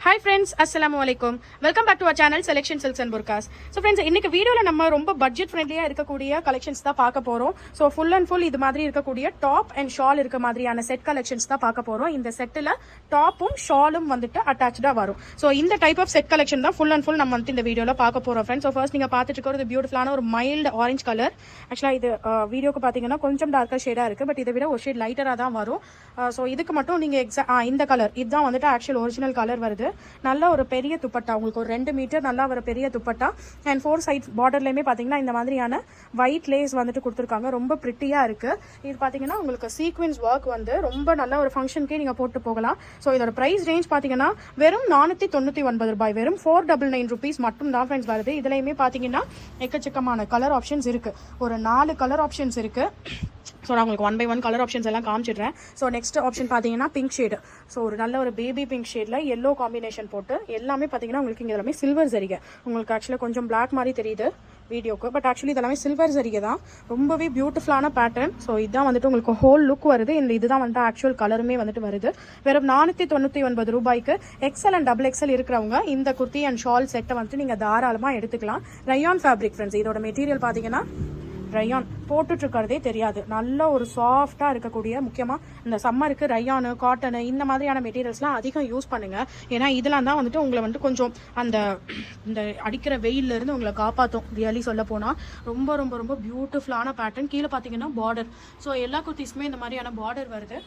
Hi friends, assalamu alaikum. Welcome back to our channel Selection Silks and Burkas. So friends, இன்னைக்கு வீடியோல நம்ம ரொம்ப budget ஃப்ரெண்ட்லியா இருக்கக்கூடிய கலெக்ஷன்ஸ் தான் பார்க்க போறோம். So full and full இது மாதிரி இருக்கக்கூடிய டாப் அண்ட் ஷால் இருக்க மாதிரியான செட் கலெக்ஷன்ஸ் தான் பார்க்க போறோம். இந்த செட்ல டாப்பும் ஷாலும் வந்துட்டு அட்டாச்சா வரும். So இந்த டைப் ஆஃப் செட் கலெக்ஷன் தான் full and full நம்ம வந்து இந்த வீடியோல பார்க்க போறோம் friends. So first நீங்க பார்த்துட்டு இருக்கிறது பியூட்டிஃபுல்லான ஒரு மைல்ட் ஆரஞ்சு கலர். ஆக்சுவலா இது வீடியோக்கு பாத்தீங்கன்னா கொஞ்சம் டார்க்கர் ஷேடா இருக்கு, பட் இதை விட ஒரு ஷேட் லைட்டரா தான் வரும். So இதுக்கு மட்டும் நீங்க இந்த கலர் இதுதான் வந்துட்டு ஆக்சுவல் ஒரிஜினல் கலர் வருது. நல்ல ஒரு பெரிய துப்பட்டா, உங்களுக்கு ஒரு 2 மீட்டர் நல்லா ஒரு பெரிய துப்பட்டா அண்ட் 4 சைட் பார்டர்லயுமே பாத்தீங்கன்னா இந்த மாதிரியான ஒயிட் லேஸ் வந்துட்டு கொடுத்துருக்காங்க. ரொம்ப பிரிட்டியா இருக்கு. இது பாத்தீங்கன்னா உங்களுக்கு சீக்வென்ஸ் ஒர்க் வந்து ரொம்ப நல்ல ஒரு ஃபங்க்ஷனுக்கே நீங்க போட்டு போகலாம். ஸோ இதோட பிரைஸ் ரேஞ்ச் பாத்தீங்கன்னா வெறும் 499 ரூபாய், வெறும் 499 rupees மட்டும் தான் ஃப்ரெண்ட்ஸ் வருது. இதுலயுமே பாத்தீங்கன்னா எக்கச்சக்கமான கலர் ஆப்ஷன்ஸ் இருக்கு. ஒரு 4 கலர் ஆப்ஷன்ஸ் இருக்கு. ஸோ நான் உங்களுக்கு 1 by 1 கலர் ஆப்ஷன்ஸ் எல்லாம் காமிச்சிடுறேன். ஸோ நெக்ஸ்ட் ஆப்ஷன் பார்த்தீங்கன்னா பிங்க் ஷேடு. ஸோ ஒரு நல்ல ஒரு பேபி பிங்க் ஷேடில் எல்லோ காம்பினேஷன் போட்டு எல்லாமே பார்த்தீங்கன்னா உங்களுக்கு இங்கே எல்லாமே சில்வர் சரிகை. உங்களுக்கு ஆக்சுவலாக கொஞ்சம் பிளாக் மாதிரி தெரியுது வீடியோக்கு, பட் ஆக்சுவலி இதெல்லாமே சில்வர் சரிகை தான். ரொம்பவே பியூட்டிஃபுல்லான பேட்டர்ன். ஸோ இதுதான் வந்துட்டு உங்களுக்கு ஹோல் லுக் வருது. இந்த இதுதான் வந்துட்டு ஆக்சுவல் கலருமே வந்துட்டு வருது. வெறும் 499 ரூபாய்க்கு எக்ஸல் அண்ட் டபுள் எக்ஸல் இருக்கிறவங்க இந்த குர்த்தி அண்ட் ஷால் செட்டை வந்துட்டு நீங்கள் தாராளமாக எடுத்துக்கலாம். Rayon fabric friends. இதோட மெட்டீரியல் பார்த்தீங்கன்னா ரயான் போட்டுட்டு இருக்கிறதே தெரியாது. நல்ல ஒரு சாஃப்டா இருக்கக்கூடிய, முக்கியமா இந்த சம்மருக்கு ரயானு காட்டனு இந்த மாதிரியான மெட்டீரியல்ஸ்லாம் அதிகம் யூஸ் பண்ணுங்க. ஏன்னா இதெல்லாம் தான் வந்துட்டு உங்களை வந்துட்டு கொஞ்சம் இந்த அடிக்கிற வெயில்ல இருந்து உங்களை காப்பாற்றும். ரியலி சொல்ல போனா ரொம்ப ரொம்ப ரொம்ப பியூட்டிஃபுல்லான பேட்டர்ன். கீழே பார்த்தீங்கன்னா பார்டர். ஸோ எல்லா குர்த்திஸ்க்குமே இந்த மாதிரியான பார்டர் வருது.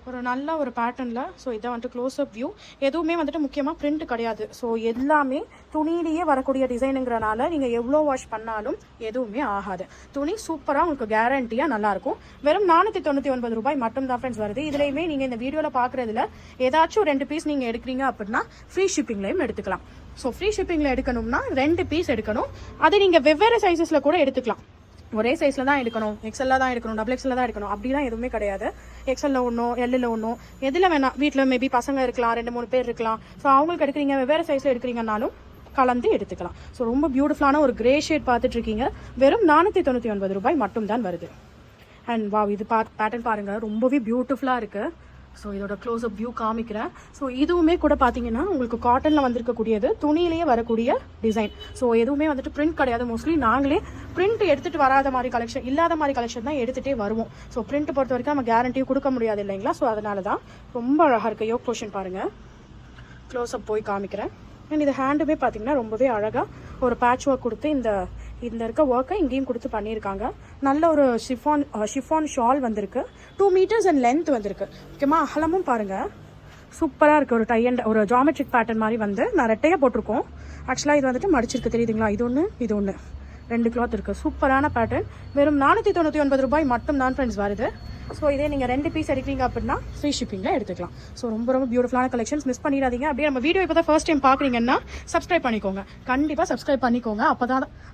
ஒரு நல்ல ஒரு பேட்டர்னில். ஸோ இதை வந்துட்டு க்ளோஸ் அப் வியூ. எதுவுமே வந்துட்டு முக்கியமாக பிரிண்ட் கிடையாது. ஸோ எல்லாமே துணியிலேயே வரக்கூடிய டிசைனுங்கிறனால நீங்கள் எவ்வளோ வாஷ் பண்ணாலும் எதுவுமே ஆகாது. துணி சூப்பராக உங்களுக்கு கேரண்டியாக நல்லாயிருக்கும். வெறும் 499 ரூபாய் மட்டும் தான் ஃப்ரெண்ட்ஸ் வருது. இதுலையுமே நீங்கள் இந்த வீடியோவில் பார்க்குறதுல ஏதாச்சும் 2 பீஸ் நீங்கள் எடுக்கிறீங்க அப்படின்னா ஃப்ரீ ஷிப்பிங்லையும் எடுத்துக்கலாம். ஸோ ஃப்ரீ ஷிப்பிங்கில் எடுக்கணும்னா 2 பீஸ் எடுக்கணும். அதை நீங்கள் வெவ்வேறு சைஸஸில் கூட எடுத்துக்கலாம். ஒரே சைஸ்ல தான் எடுக்கணும், எக்ஸ்எல்ல தான் எடுக்கணும், டபுள் எக்ஸ்எல்ல தான் எடுக்கணும் அப்படிலாம் எதுவுமே கிடையாது. எக்ஸ்எல்ல ஒன்றும் எல்லில் ஒன்றும் எதில் வேணா. வீட்டில் மேபி பசங்க இருக்கலாம், 2-3 பேர் இருக்கலாம். ஸோ அவங்களுக்கு எடுக்கிறீங்க, வெவ்வேறு சைஸ்ல எடுக்கிறீங்கன்னாலும் கலந்து எடுத்துக்கலாம். ஸோ ரொம்ப பியூட்டிஃபுல்லான ஒரு கிரே ஷேட் பார்த்துட்டு இருக்கீங்க. வெறும் 499 ரூபாய் மட்டும் தான் வருது. அண்ட் வா, இது பேட்டர்ன் பாருங்க, ரொம்பவே பியூட்டிஃபுல்லா இருக்கு. ஸோ இதோட க்ளோஸ் அப் வியூ காமிக்கிறேன். ஸோ இதுவுமே கூட பார்த்தீங்கன்னா உங்களுக்கு காட்டனில் வந்திருக்கக்கூடியது, துணியிலேயே வரக்கூடிய டிசைன். ஸோ எதுவுமே வந்துட்டு பிரிண்ட் கிடையாது. மோஸ்ட்லி நாங்களே பிரிண்ட் எடுத்துகிட்டு வராத மாதிரி கலெக்ஷன், இல்லாத மாதிரி கலெக்ஷன் தான் எடுத்துகிட்டே வருவோம். ஸோ பிரிண்ட் பொறுத்த வரைக்கும் நம்ம கேரண்டியும் கொடுக்க முடியாது இல்லைங்களா. ஸோ அதனால தான் ரொம்ப அழகாக இருக்குது. யோக் போர்ஷன் பாருங்கள், க்ளோஸ் அப் போய் காமிக்கிறேன். அண்ட் இது ஹேண்டுமே பார்த்தீங்கன்னா ரொம்பவே அழகாக ஒரு பேட்ச் ஒர்க் கொடுத்து இந்த இருக்க ஒர்க்கை இங்கேயும் கொடுத்து பண்ணியிருக்காங்க. நல்ல ஒரு ஷிஃபான் ஷால் வந்திருக்கு. 2 மீட்டர்ஸ் அண்ட் லென்த் வந்திருக்கு. முக்கியமாக அகலமும் பாருங்கள் சூப்பராக இருக்குது. ஒரு டை அண்ட் ஒரு ஜாமெட்ரிக் பேட்டர்ன் மாதிரி வந்து நான் ரெட்டையாக போட்டிருக்கோம். ஆக்சுவலாக இது வந்துட்டு மடிச்சிருக்கு தெரியுதுங்களா. இது ஒன்று 2 கிளாத் இருக்குது. சூப்பரான பேட்டர்ன். வெறும் 499 ரூபாய் மட்டும் தான் ஃப்ரெண்ட்ஸ் வருது. ஸோ இதே நீங்கள் 2 பீஸ் எடுக்கிறீங்க அப்படின்னா ஃப்ரீ ஷிப்பிங்கில் எடுத்துக்கலாம். ஸோ ரொம்ப ரொம்ப பியூட்டிஃபுல்லான கலெக்ஷன்ஸ், மிஸ் பண்ணிடாதீங்க. அப்படியே நம்ம வீடியோ இப்போ தான் ஃபர்ஸ்ட் டைம் பார்க்குறீங்கன்னா சப்ஸ்கிரைப் பண்ணிக்கோங்க. கண்டிப்பாக சப்ஸ்கிரைப் பண்ணிக்கோங்க.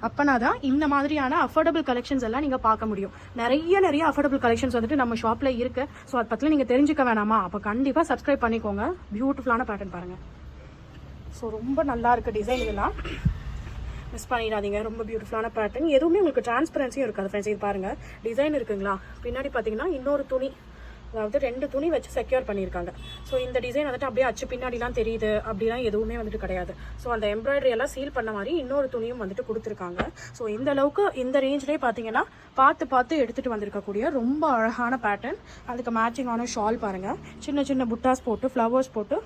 அப்போனா தான் இந்த மாதிரியான அஃபோர்டபுள் கலெக்ஷன்ஸ் எல்லாம் நீங்கள் பார்க்க முடியும். நிறைய அஃபோர்டபுள் கலெக்ஷன்ஸ் வந்துட்டு நம்ம ஷாப்பில் இருக்குது. ஸோ அதை பற்றில நீங்கள் தெரிஞ்சுக்க வேணாமா? அப்போ கண்டிப்பாக சப்ஸ்கிரைப் பண்ணிக்கோங்க. பியூட்டிஃபுல்லான பேட்டர்ன் பாருங்கள். ஸோ ரொம்ப நல்லா இருக்குது டிசைன். இதெல்லாம் மிஸ் பண்ணிடாதீங்க. ரொம்ப பியூட்டிஃபுல்லான பேட்டர்ன். எதுவுமே உங்களுக்கு டிரான்ஸ்பரன்சியும் இருக்காது ஃப்ரெண்ட்ஸ். இது பாருங்க, டிசைன் இருக்குங்களா. பின்னாடி பார்த்தீங்கன்னா இன்னொரு துணி, அதாவது 2 துணி வச்சு செக்யூர் பண்ணியிருக்காங்க. ஸோ இந்த டிசைன் வந்துட்டு அப்படியே அச்சு பின்னாடிலாம் தெரியுது அப்படிலாம் எதுவுமே வந்துட்டு கிடையாது. ஸோ அந்த எம்ப்ராய்டரி எல்லாம் சீல் பண்ண மாதிரி இன்னொரு துணியும் வந்துட்டு கொடுத்துருக்காங்க. ஸோ இந்த அளவுக்கு இந்த ரேஞ்சிலே பார்த்தீங்கன்னா பார்த்து எடுத்துட்டு வந்திருக்கக்கூடிய ரொம்ப அழகான பேட்டர்ன். அதுக்கு மேட்சிங்கான ஷால் பாருங்க, சின்ன புட்டாஸ் போட்டு ஃப்ளவர்ஸ் போட்டு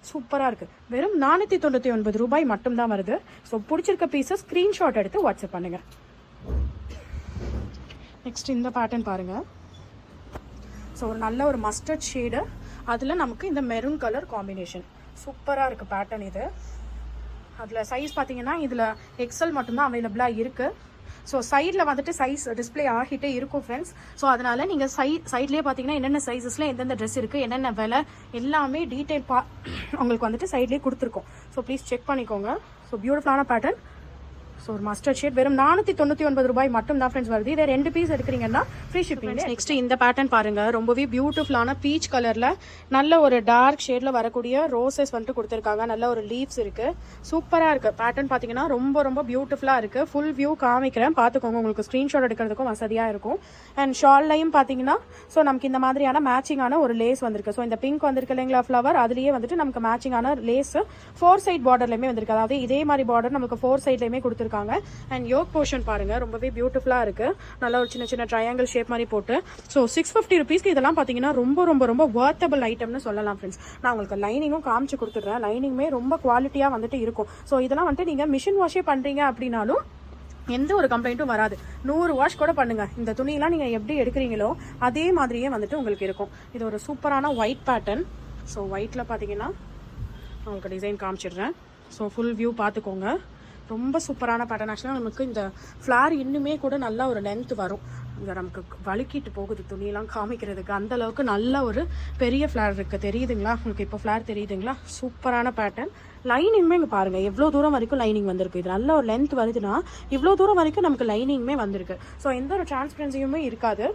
சூப்பராக இருக்குது. வெறும் 499 ரூபாய் மட்டும் தான் வருது. ஸோ பிடிச்சிருக்க பீஸை ஸ்க்ரீன்ஷாட் எடுத்து வாட்ஸ்அப் பண்ணுங்க. நெக்ஸ்ட் இந்த பேட்டர்ன் பாருங்கள். ஸோ ஒரு நல்ல ஒரு மஸ்டர்ட் ஷேடு, அதில் நமக்கு இந்த மெரூன் கலர் காம்பினேஷன் சூப்பராக இருக்குது பேட்டர்ன். இது அதில் சைஸ் பார்த்தீங்கன்னா இதில் எக்ஸல் மட்டும்தான் அவைலபிளாக இருக்குது. ஸோ சைடில் வந்துட்டு சைஸ் டிஸ்பிளே ஆகிட்டே இருக்கும் ஃப்ரெண்ட்ஸ். ஸோ அதனால் நீங்கள் சைட்லேயே பார்த்தீங்கன்னா என்னென்ன சைஸஸில் எந்தெந்த ட்ரெஸ் இருக்குது, என்னென்ன விலை எல்லாமே டீட்டெயில் உங்களுக்கு வந்துட்டு சைட்லேயே கொடுத்துருக்கோம். ஸோ ப்ளீஸ் செக் பண்ணிக்கோங்க. ஸோ பியூட்டிஃபுல்லான பேட்டர்ன், ஸோ ஒரு மஸ்டர்ட் ஷேட் வெறும் 499 ரூபாய் மட்டும் தான் ஃப்ரெண்ட்ஸ் வருது. இதே 2 பீஸ் எடுக்கிறீங்கன்னா ஃப்ரீ ஷிப்பிங். நெக்ஸ்ட் இந்த பேட்டர்ன் பாருங்க, ரொம்பவே பியூட்டிஃபுல்லான பீச் கலர்ல நல்ல ஒரு டார்க் ஷேட்ல வரக்கூடிய ரோசஸ் வந்துட்டு கொடுத்துருக்காங்க. நல்ல ஒரு லீவ்ஸ் இருக்கு, சூப்பரா இருக்கு. பேட்டர்ன் பாத்தீங்கன்னா ரொம்ப ரொம்ப பியூட்டிஃபுல்லா இருக்கு. ஃபுல் வியூ காமிக்கிறேன் பாத்துக்கோங்க, உங்களுக்கு ஸ்கிரீன்ஷாட் எடுக்கிறதுக்கும் வசதியா இருக்கும். அண்ட் ஷால்லையும் பாத்தீங்கன்னா ஸோ நமக்கு இந்த மாதிரியான மேட்சிங்கான ஒரு லேஸ் வந்திருக்கு. ஸோ இந்த பிங்க் வந்திருக்கு இல்லைங்களா ஃபிளவர், அதுலயே வந்துட்டு நமக்கு மேட்சிங்கான லேஸ் 4 சைட் பார்டர்லயுமே வந்திருக்கு. அதாவது இதே மாதிரி பார்டர் நமக்கு 4 சைட்லயுமே கொடுத்துருக்காங்க. அண்ட் யோக் போர்ஷன் பாருங்க, ரொம்பவே பியூட்டிஃபுல்லா இருக்கு. நல்ல ஒரு சின்ன சின்ன ட்ரையாங்கிள் ஷேப் மாதிரி போட்டு. ஸோ 650 ருபீஸ்க்கு இதெல்லாம் பாத்தீங்கன்னா ரொம்ப ரொம்ப ரொம்ப வர்த்தபிள் ஐட்டம்னு சொல்லலாம் ஃப்ரெண்ட்ஸ். நான் உங்களுக்கு லைனிங்கும் காமிச்சு கொடுத்துட்றேன். லைனிங்குமே ரொம்ப குவாலிட்டியா வந்துட்டு இருக்கும். ஸோ இதெல்லாம் வந்துட்டு நீங்க மிஷின் வாஷே பண்றீங்க அப்படின்னாலும் எந்த ஒரு கம்ப்ளைண்ட்டும் வராது. 100 வாஷ் கூட பண்ணுங்க, இந்த துணியெல்லாம் நீங்க எப்படி எடுக்கிறீங்களோ அதே மாதிரியே வந்துட்டு உங்களுக்கு இருக்கும். இது ஒரு சூப்பரான ஒயிட் பேட்டர்ன். ஸோ ஒயிட்ல பாத்தீங்கன்னா உங்களுக்கு டிசைன் காமிச்சிடுறேன். ஸோ ஃபுல் வியூ பார்த்துக்கோங்க, ரொம்ப சூப்பரான பேட்டர்ன். ஆக்சுவலாக நமக்கு இந்த ஃப்ளார் இன்னுமே கூட நல்லா ஒரு லென்த் வரும். இங்கே நமக்கு வழுக்கிட்டு போகுது துணியெல்லாம் காமிக்கிறதுக்கு, அந்த அளவுக்கு நல்ல ஒரு பெரிய ஃப்ளார் இருக்கு. தெரியுதுங்களா உங்களுக்கு? இப்போ ஃப்ளார் தெரியுதுங்களா? சூப்பரான பேட்டர்ன். லைனிங்குமே இங்கே பாருங்க எவ்வளோ தூரம் வரைக்கும் லைனிங் வந்திருக்கு. இது நல்ல ஒரு லென்த் வருதுன்னா இவ்வளோ தூரம் வரைக்கும் நமக்கு லைனிங்குமே வந்திருக்கு. ஸோ எந்த ஒரு டிரான்ஸ்பரன்சியுமே இருக்காது.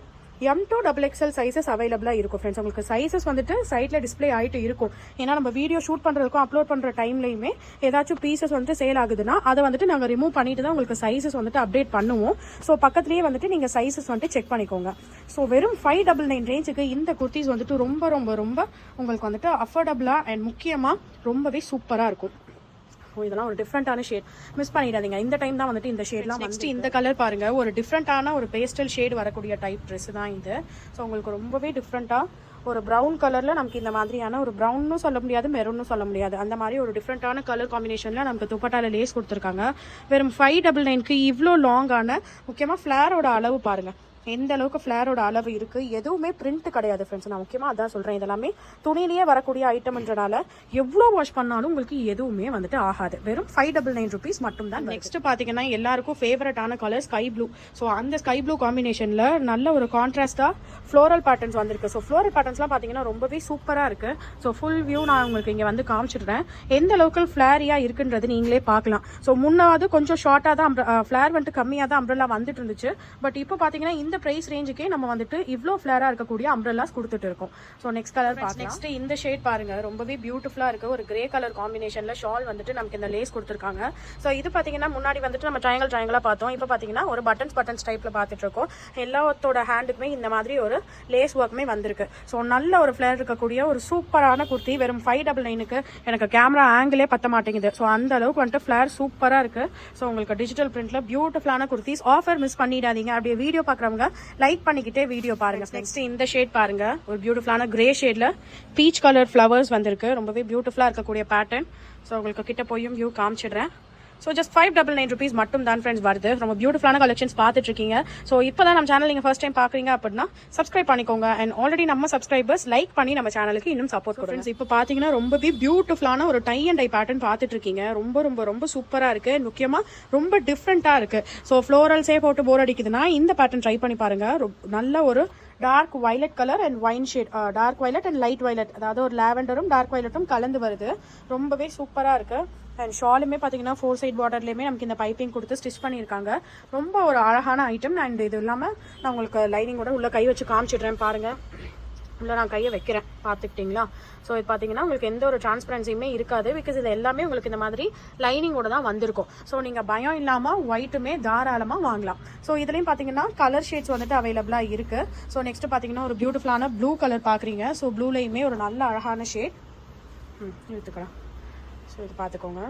M2 XXL சைஸஸ் அவைலபிளாக இருக்கும் ஃப்ரெண்ட்ஸ். உங்களுக்கு சைஸஸ் வந்துட்டு சைட்டில் டிஸ்பிளே ஆகிட்டு இருக்கும். ஏன்னா நம்ம வீடியோ ஷூட் பண்ணுறதுக்கும் அப்லோட் பண்ணுற டைம்லையுமே ஏதாச்சும் பீசஸ் வந்துட்டு சேல் ஆகுதுன்னா அதை வந்துட்டு நாங்கள் ரிமூவ் பண்ணிட்டு தான் உங்களுக்கு சைஸஸ் வந்துட்டு அப்டேட் பண்ணுவோம். ஸோ பக்கத்துலேயே வந்துட்டு நீங்கள் சைஸஸ் வந்துட்டு செக் பண்ணிக்கோங்க. ஸோ வெறும் 599 ரேஞ்சுக்கு இந்த குர்த்திஸ் வந்துட்டு ரொம்ப ரொம்ப ரொம்ப உங்களுக்கு வந்துட்டு அஃபோர்டபுளாக அண்ட் முக்கியமாக ரொம்பவே சூப்பராக இருக்கும். இதெல்லாம் ஒரு டிஃப்ரெண்டான ஷேட், மிஸ் பண்ணிடாதீங்க. இந்த டைம் தான் வந்துட்டு இந்த ஷேட்லாம். நெக்ஸ்ட் இந்த கலர் பாருங்க, ஒரு டிஃப்ரெண்டான ஒரு பேஸ்டல் ஷேட் வரக்கூடிய டைப் ட்ரெஸ் தான் இது. ஸோ உங்களுக்கு ரொம்பவே டிஃப்ரெண்டா ஒரு ப்ரௌன் கலர்ல நமக்கு இந்த மாதிரியான ஒரு ப்ரௌன்னும் சொல்ல முடியாது, மெரூனும் சொல்ல முடியாது, அந்த மாதிரி ஒரு டிஃப்ரெண்டான கலர் காம்பினேஷன்ல நமக்கு துப்பட்டால லேஸ் கொடுத்துருக்காங்க. வெறும் 599க்கு இவ்வளோ லாங்கான, முக்கியமாக ஃபிளாரோட அளவு பாருங்க எந்த அளவுக்கு ஃபிளாரோட அளவு இருக்கு. எதுவுமே பிரிண்ட் கிடையாது ஃப்ரெண்ட்ஸ். நான் முக்கியமாக அதான் சொல்றேன், இதெல்லாமே துணியிலேயே வரக்கூடிய ஐட்டம்ன்றனால எவ்வளோ வாஷ் பண்ணாலும் உங்களுக்கு எதுவுமே வந்துட்டு ஆகாது. வெறும் 599 ருபீஸ் மட்டும் தான். நெக்ஸ்ட் பாத்தீங்கன்னா எல்லாருக்கும் ஃபேவரட்டான கலர் ஸ்கை ப்ளூ. ஸோ அந்த ஸ்கை ப்ளூ காம்பினேஷன்ல நல்ல ஒரு கான்ட்ராஸ்டா ஃப்ளோரல் பேட்டர்ன்ஸ் வந்திருக்கு. ஸோ ஃப்ளோரல் பேட்டர்ன்ஸ்லாம் பாத்தீங்கன்னா ரொம்பவே சூப்பரா இருக்கு. ஸோ ஃபுல் வியூ நான் உங்களுக்கு இங்க வந்து காமிச்சிடுறேன். எந்த அளவுக்கு ஃபிளாரியா இருக்குன்றது நீங்களே பார்க்கலாம். ஸோ முன்னாவது கொஞ்சம் ஷார்ட்டா தான் ஃபிளார் வந்துட்டு கம்மியாக தான் அம்ப்ரெல்லா வந்துட்டு இருந்துச்சு. பட் இப்போ பாத்தீங்கன்னா இந்த பிரைஸ் ரேஞ்சுக்கே நம்ம வந்துட்டு இவ்ளோ ஃபிளாரா இருக்கக்கூடிய அம்ப்ரெல்லாஸ் கொடுத்துட்டு இருக்கோம். ஸோ நெக்ஸ்ட் கலர் பார்க்கலாம். நெக்ஸ்ட் இந்த ஷேட் பாருங்க, ரொம்பவே பியூட்டிஃபுல்லா இருக்கு. ஒரு கிரே கலர் காம்பினேஷன்ல ஷால் வந்துட்டு நமக்கு இந்த லேஸ் கொடுத்துருக்காங்க. ஸோ இது பாத்தீங்கன்னா முன்னாடி வந்துட்டு நம்ம ட்ரையாங்கிளா பார்த்தோம். இப்போ பாத்தீங்கன்னா ஒரு பட்டன்ஸ் டைப்ல பார்த்துட்டு இருக்கோம். எல்லாத்தோட ஹேண்டுக்குமே இந்த மாதிரி ஒரு லேஸ் ஒர்க்குமே வந்திருக்கு. ஸோ நல்ல ஒரு ஃபிளேர் இருக்கக்கூடிய ஒரு சூப்பரான குர்த்தி. வெறும் 599க்கு எனக்கு கேமரா ஆங்கிளே பத்த மாட்டேங்குது. ஸோ அந்த அளவுக்கு வந்துட்டு ஃபிளேர் சூப்பரா இருக்கு. ஸோ உங்களுக்கு டிஜிட்டல் பிரிண்ட்ல பியூட்டிஃபுல்லான குர்த்திஸ். ஆஃபர் மிஸ் பண்ணிடாதீங்க. அப்படியே வீடியோ பாக்குறவங்க லைக் பண்ணிக்கிட்டே வீடியோ பாருங்க. நெக்ஸ்ட் இந்த ஷேட் பாருங்க, ஒரு பியூட்டிஃபுல்லான கிரே ஷேட்ல பீச் கலர் ஃபிளவர்ஸ் வந்திருக்கு. ரொம்பவே பியூட்டிஃபுல்லா இருக்கக்கூடிய பேட்டர்ன். ஸோ உங்களுக்கு கிட்ட போயும் வியூ காமிச்சிடுறேன். ஸோ ஜஸ்ட் 599 ருபீஸ் மட்டும் தான் ஃப்ரெண்ட்ஸ் வருது. ரொம்ப பியூட்டிஃபுல்லான கலெக்ஷன்ஸ் பார்த்துட்டு இருக்கீங்க. ஸோ இப்போ தான் நம்ம சேனல் நீங்கள் ஃபர்ஸ்ட் டைம் பார்க்குறீங்க அப்படின்னா சப்ஸ்கிரைப் பண்ணிக்கோங்க. அண்ட் ஆல்ரெடி நம்ம சப்ஸ்கிரைபர்ஸ் லைக் பண்ணி நம்ம சேனலுக்கு இன்னும் சப்போர்ட் கொடுங்க. இப்போ பார்த்தீங்கன்னா ரொம்பவே பியூட்டிஃபுல்லான ஒரு டை அண்ட் டை பேட்டர்ன் பார்த்துட்டு இருக்கீங்க. ரொம்ப ரொம்ப ரொம்ப சூப்பராக இருக்கு. முக்கியமாக ரொம்ப டிஃப்ரெண்ட்டாக இருக்கு. ஸோ ஃப்ளோரல்ஸே போட்டு போர் அடிக்குதுன்னா இந்த பேட்டர்ன் ட்ரை பண்ணி பாருங்க. நல்ல ஒரு dark violet colour and wine shade, dark violet and light violet, அதாவது ஒரு லாவெண்டரும் டார்க் வயலட்டும் கலந்து வருது. ரொம்பவே சூப்பராக இருக்கு. அண்ட் ஷாலுமே பார்த்தீங்கன்னா 4 சைட் பார்டர்லேயுமே நமக்கு இந்த பைப்பிங் கொடுத்து ஸ்டிச் பண்ணியிருக்காங்க. ரொம்ப ஒரு அழகான ஐட்டம். அண்ட் இது இல்லாமல் நான் உங்களுக்கு லைனிங்கோட உள்ள கை வச்சு காமிச்சிடுறேன் பாருங்க. உள்ள நான் கையை வைக்கிறேன், பார்த்துக்கிட்டிங்களா? ஸோ இது பார்த்தீங்கன்னா உங்களுக்கு எந்த ஒரு டிரான்ஸ்பரன்சியுமே இருக்காது. பிகாஸ் இது எல்லாமே உங்களுக்கு இந்த மாதிரி லைனிங்கோட தான் வந்திருக்கும். ஸோ நீங்கள் பயம் இல்லாமல் ஒயிட்டுமே தாராளமாக வாங்கலாம். ஸோ இதுலேயும் பார்த்தீங்கன்னா கலர் ஷேட்ஸ் வந்துட்டு அவைலபிளாக இருக்கு. ஸோ நெக்ஸ்ட் பார்த்தீங்கன்னா ஒரு பியூட்டிஃபுல்லான ப்ளூ கலர் பார்க்குறீங்க. ஸோ ப்ளூலையுமே ஒரு நல்ல அழகான ஷேட் எடுத்துக்கலாம். ஸோ இது பார்த்துக்கோங்க,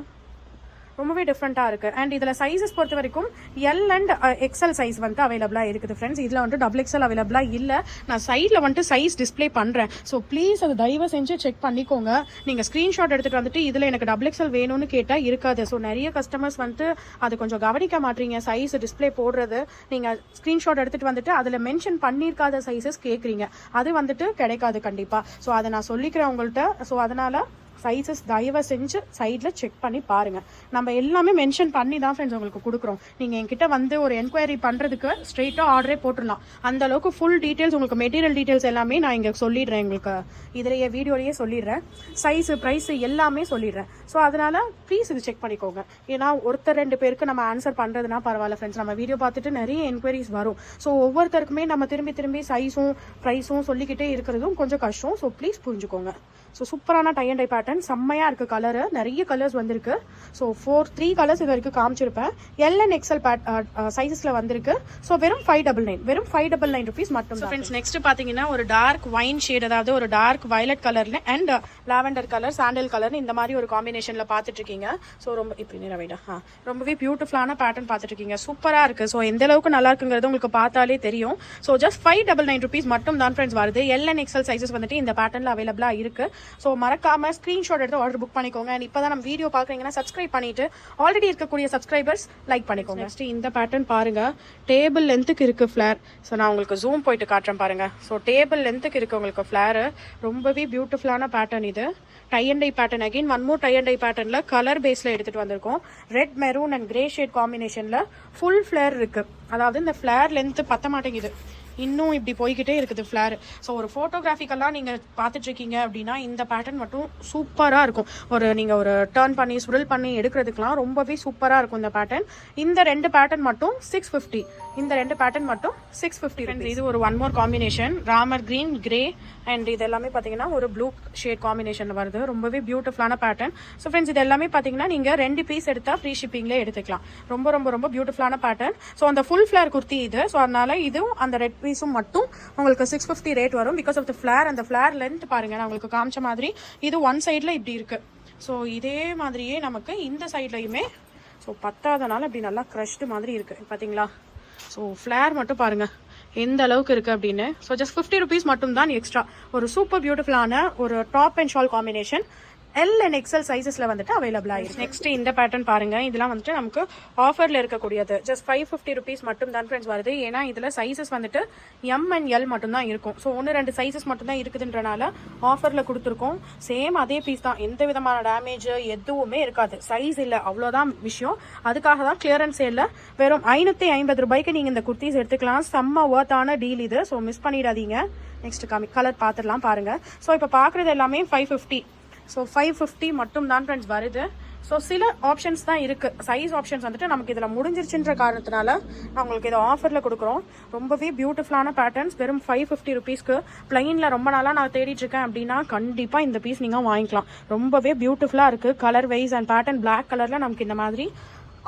ரொம்பவே டிஃப்ரெண்ட்டாக இருக்குது. அண்ட் இதில் சைஸஸ் பொறுத்த வரைக்கும் எல் அண்ட் எக்ஸ்எல் சைஸ் வந்துட்டு அவைலபிளாக இருக்குது ஃப்ரெண்ட்ஸ். இதில் வந்துட்டு XXL அவைலபிளாக இல்லை. நான் சைடில் வந்துட்டு சைஸ் டிஸ்பிளே பண்ணுறேன். ஸோ ப்ளீஸ் அதை தயவு செஞ்சு செக் பண்ணிக்கோங்க. நீங்கள் ஸ்க்ரீன்ஷாட் எடுத்துகிட்டு வந்துட்டு இதில் எனக்கு XXL வேணும்னு கேட்டால் இருக்காது. ஸோ நிறைய கஸ்டமர்ஸ் வந்துட்டு அது கொஞ்சம் கவனிக்க மாட்டீங்க. சைஸ் டிஸ்பிளே போடுறது நீங்கள் ஸ்க்ரீன்ஷாட் எடுத்துகிட்டு வந்துட்டு அதில் மென்ஷன் பண்ணியிருக்காத சைஸஸ் கேட்குறீங்க. அது வந்துட்டு கிடைக்காது கண்டிப்பாக. ஸோ அதை நான் சொல்லிக்கிறேன் உங்கள்கிட்ட. ஸோ அதனால் சைஸஸ் தயவு செஞ்சு சைடில் செக் பண்ணி பாருங்கள். நம்ம எல்லாமே மென்ஷன் பண்ணி தான் ஃப்ரெண்ட்ஸ் உங்களுக்கு கொடுக்குறோம். நீங்கள் என்கிட்ட வந்து ஒரு என்கொயரி பண்ணுறதுக்கு ஸ்ட்ரெயிட்டாக ஆர்டரே போட்டுடலாம். அந்த அளவுக்கு ஃபுல் டீட்டெயில்ஸ் உங்களுக்கு மெட்டீரியல் டீட்டெயில்ஸ் எல்லாமே நான் இங்கே சொல்லிடுறேன். உங்களுக்கு இதிலேயே வீடியோலேயே சொல்லிடுறேன். சைஸு ப்ரைஸு எல்லாமே சொல்லிடுறேன். ஸோ அதனால் ப்ளீஸ் இது செக் பண்ணிக்கோங்க. ஏன்னா ஒருத்தர் 2 பேருக்கு நம்ம ஆன்சர் பண்ணுறதுனா பரவாயில்ல ஃப்ரெண்ட்ஸ். நம்ம வீடியோ பார்த்துட்டு நிறைய என்கொயரிஸ் வரும். ஸோ ஒவ்வொருத்தருக்குமே நம்ம திரும்பி சைஸும் ப்ரைஸும் சொல்லிக்கிட்டே இருக்கிறதும் கொஞ்சம் கஷ்டம். ஸோ ப்ளீஸ் புரிஞ்சுக்கோங்க. ஸோ சூப்பரான டை அண்ட் டை பேட்டர்ன், செம்மையாக இருக்குது கலரு. நிறைய கலர்ஸ் வந்திருக்கு. ஸோ 3 கலர்ஸ் இது வரைக்கும் காமிச்சிருப்பேன். எல் அண்ட் எக்ஸல் சைஸஸில் வந்திருக்கு. ஸோ வெறும் 599, வெறும் 599 ருபீஸ் மட்டும். ஃப்ரெண்ட்ஸ் நெக்ஸ்ட் பார்த்தீங்கன்னா ஒரு டார்க் வைன் ஷேட், அதாவது ஒரு டார்க் வயலட் கலர்ல and lavender colour, sandal colour, இந்த மாதிரி ஒரு காம்பினேஷனில் பார்த்துட்டு இருக்கீங்க. ஸோ ரொம்ப இப்படி நிறைவேடா ரொம்பவே பியூட்டிஃபுல்லான பேட்டர்ன் பார்த்துட்டு இருக்கீங்க. சூப்பராக இருக்குது. ஸோ எந்த அளவுக்கு நல்லா இருக்குங்கிறது உங்களுக்கு பார்த்தாலே தெரியும். ஸோ ஜஸ்ட் 599 ருபீஸ் மட்டும் தான் ஃப்ரெண்ட்ஸ் வருது. எல் அண்ட் எக்ஸல் சைஸஸ் வந்துட்டு இந்த பேட்டர்னில் அவைலபிளாக இருக்குது. ஸோ மறக்காம ஸ்க்ரீன்ஷாட் எடுத்து ஆர்டர் புக் பண்ணிக்கோங்க. அண்ட் இப்போ தான் நம்ம வீடியோ பார்க்குறீங்கன்னா சப்ஸ்கிரைப் பண்ணிட்டு ஆல்ரெடி இருக்கக்கூடிய சப்ஸ்கிரைபர்ஸ் லைக் பண்ணிக்கோங்க. நெக்ஸ்ட் இந்த பேட்டர்ன் பாருங்க, டேபிள் லென்த்துக்கு இருக்கு ஃபிளேர். ஸோ நான் உங்களுக்கு ஜூம் போயிட்டு காட்டுறேன் பாருங்க. ஸோ டேபிள் லென்த்துக்கு இருக்கு உங்களுக்கு ஃபிளேர். ரொம்பவே பியூட்டிஃபுல்லான பேட்டர்ன் இது. Tie and tie pattern, again one more tie and tie பேட்டர்ன்ல கலர் பேஸ்ல எடுத்துட்டு வந்திருக்கோம். Red maroon and grey shade காம்பினேஷன்ல ஃபுல் ஃபிளேர் இருக்கு. அதாவது இந்த ஃபிளேர் லென்த் பத்த மாட்டேங்குது, இன்னும் இப்படி போய்கிட்டே இருக்குது ஃபிளேர். ஸோ ஒரு ஃபோட்டோகிராஃபிக்கெல்லாம் நீங்கள் பார்த்துட்டு இருக்கீங்க அப்படின்னா இந்த பேட்டர்ன் மட்டும் சூப்பராக இருக்கும். நீங்கள் ஒரு டர்ன் பண்ணி ஸ்விரில் பண்ணி எடுக்கிறதுக்கெலாம் ரொம்பவே சூப்பராக இருக்கும் இந்த பேட்டர்ன். இந்த 2 பேட்டர்ன் மட்டும் 650. இந்த 2 பேட்டர்ன் மட்டும் 650. இது ஒரு one more combination, Ramar green, grey and இது எல்லாமே பார்த்தீங்கன்னா ஒரு ப்ளூ ஷேட் காம்பினேஷனில் வருது. ரொம்பவே பியூட்டிஃபுல்லான பேட்டர்ன். ஸோ ஃப்ரெண்ட்ஸ் இது எல்லாமே பார்த்தீங்கன்னா நீங்கள் 2 பீஸ் எடுத்தால் ஃப்ரீ ஷிப்பிங்லேயே எடுத்துக்கலாம். ரொம்ப ரொம்ப ரொம்ப பியூட்டிஃபுல்லான பேட்டர்ன். ஸோ அந்த ஃபுல் ஃபிளேர் குர்த்தி இது. ஸோ அதனால இதுவும் அந்த ரெட் பீஸும் மட்டும் உங்களுக்கு 650 ரேட் வரும். பிகாஸ் ஆஃப் த ஃபிளேர், அந்த ஃபிளேர் லென்த் பாருங்க, நான் உங்களுக்கு காமிச்ச மாதிரி இது ஒன் சைடில் இப்படி இருக்கு. ஸோ இதே மாதிரியே நமக்கு இந்த சைட்லையுமே ஸோ பத்தாதனால இப்படி நல்லா க்ரஷ்டு மாதிரி இருக்கு பார்த்தீங்களா. ஸோ ஃபிளேர் மட்டும் பாருங்க எந்த அளவுக்கு இருக்கு அப்படின்னு. ஸோ ஜஸ்ட் 50 ருபீஸ் மட்டும் தான் எக்ஸ்ட்ரா. ஒரு சூப்பர் பியூட்டிஃபுல்லான ஒரு top and shawl combination L and XL சைஸஸ்ல வந்துட்டு அவைலபிளா இருக்கு. நெக்ஸ்ட் இந்த பேட்டர்ன் பாருங்க, இதெல்லாம் வந்துட்டு நமக்கு ஆஃபர்ல இருக்கக்கூடியது. ஜஸ்ட் 550 ருபீஸ் மட்டும் தான் ஃப்ரெண்ட்ஸ் வருது. ஏன்னா இதுல சைஸஸ் வந்துட்டு எம் அண்ட் எல் மட்டும் தான் இருக்கும். ஸோ 1-2 சைஸஸ் மட்டும் தான் இருக்குதுன்றனால ஆஃபர்ல கொடுத்துருக்கோம். சேம் அதே பீஸ் தான், எந்த விதமான டேமேஜ் எதுவுமே இருக்காது. சைஸ் இல்லை, அவ்வளோதான் விஷயம். அதுக்காக தான் கிளியரன்ஸ் சேல்ல வெறும் 550 ரூபாய்க்கு நீங்க இந்த குர்த்திஸ் எடுத்துக்கலாம். செம்ம ஒர்த்தான டீல் இது. ஸோ மிஸ் பண்ணிடாதீங்க. நெக்ஸ்ட் கலர் பார்த்துடலாம் பாருங்க. ஸோ இப்போ பார்க்குறது எல்லாமே 550. ஸோ 550 மட்டும் தான் ஃப்ரெண்ட்ஸ் வருது. ஸோ சில ஆப்ஷன்ஸ் தான் இருக்கு. சைஸ் ஆப்ஷன்ஸ் வந்துட்டு நமக்கு இதில் முடிஞ்சிருச்சுன்ற காரணத்தினால நான் உங்களுக்கு இதை ஆஃபரில் கொடுக்குறோம். ரொம்பவே பியூட்டிஃபுல்லான பேட்டர்ன்ஸ் வெறும் 550 ருபீஸ்க்கு. பிளைனில் ரொம்ப நாளாக நான் தேடிட்டு இருக்கேன் அப்படின்னா கண்டிப்பாக இந்த பீஸ் நீங்கள் வாங்கிக்கலாம். ரொம்பவே பியூட்டிஃபுல்லாக இருக்கு. Colour wise and pattern black கலரில் நமக்கு இந்த மாதிரி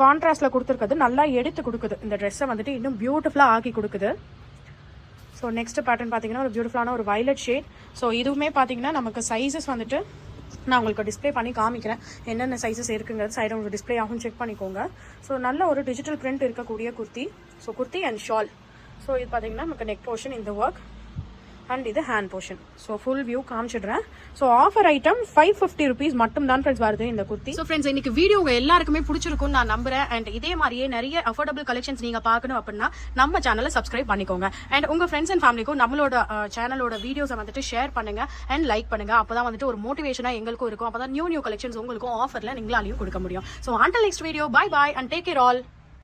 கான்ட்ராஸ்டில் கொடுத்துருக்குது. நல்லா எடுத்து கொடுக்குது. இந்த ட்ரெஸ்ஸை வந்துட்டு இன்னும் பியூட்டிஃபுல்லாக ஆக்கி கொடுக்குது. ஸோ நெக்ஸ்ட் பேட்டர்ன் பார்த்தீங்கன்னா ஒரு பியூட்டிஃபுல்லான ஒரு வயலட் ஷேட். ஸோ இதுவுமே பார்த்தீங்கன்னா நமக்கு சைஸஸ் வந்துட்டு நான் உங்களுக்கு டிஸ்பிளே பண்ணி காமிக்கிறேன். என்னென்ன சைஸஸ் இருக்குங்கிறது சைடு உங்களுக்கு டிஸ்பிளே ஆகும், செக் பண்ணிக்கோங்க. ஸோ நல்ல ஒரு டிஜிட்டல் பிரிண்ட் இருக்கக்கூடிய kurti. So kurti and shawl. So இது பார்த்தீங்கன்னா நமக்கு நெக் போர்ஷன் இந்த ஒர்க் அண்ட் இது hand portion. So full view காமிச்சிடுறேன். ஸோ ஆஃபர் ஐட்டம் 550 ருபீஸ் மட்டும் தான் ஃப்ரெண்ட்ஸ் வருது இந்த குர்த்தி. ஸோ ஃப்ரெண்ட்ஸ் இன்னைக்கு வீடியோ உங்க எல்லாருக்குமே பிடிச்சிருக்கும்னு நான் நம்புறேன். அண்ட் இதே மாதிரியே நிறைய அஃபோர்டபுள் கலெக்ஷன்ஸ் நீங்க பார்க்கணும் அப்படின்னா நம்ம சேனலை சப்ஸ்கிரைப் பண்ணிக்கோங்க. அண்ட் உங்க ஃப்ரெண்ட்ஸ் அண்ட் ஃபேமிலிக்கும் நம்மளோட சேனலோட வீடியோஸை வந்துட்டு ஷேர் பண்ணுங்க அண்ட் லைக் பண்ணுங்க. அப்பதான் வந்துட்டு ஒரு மோட்டிவேஷனா எங்களுக்கும் இருக்கும். அப்பதான் நியூ கலெக்ஷன்ஸ் உங்களுக்கும் ஆஃபர்ல நீங்களாலையும் கொடுக்க முடியும். So until next video, bye bye and take care all.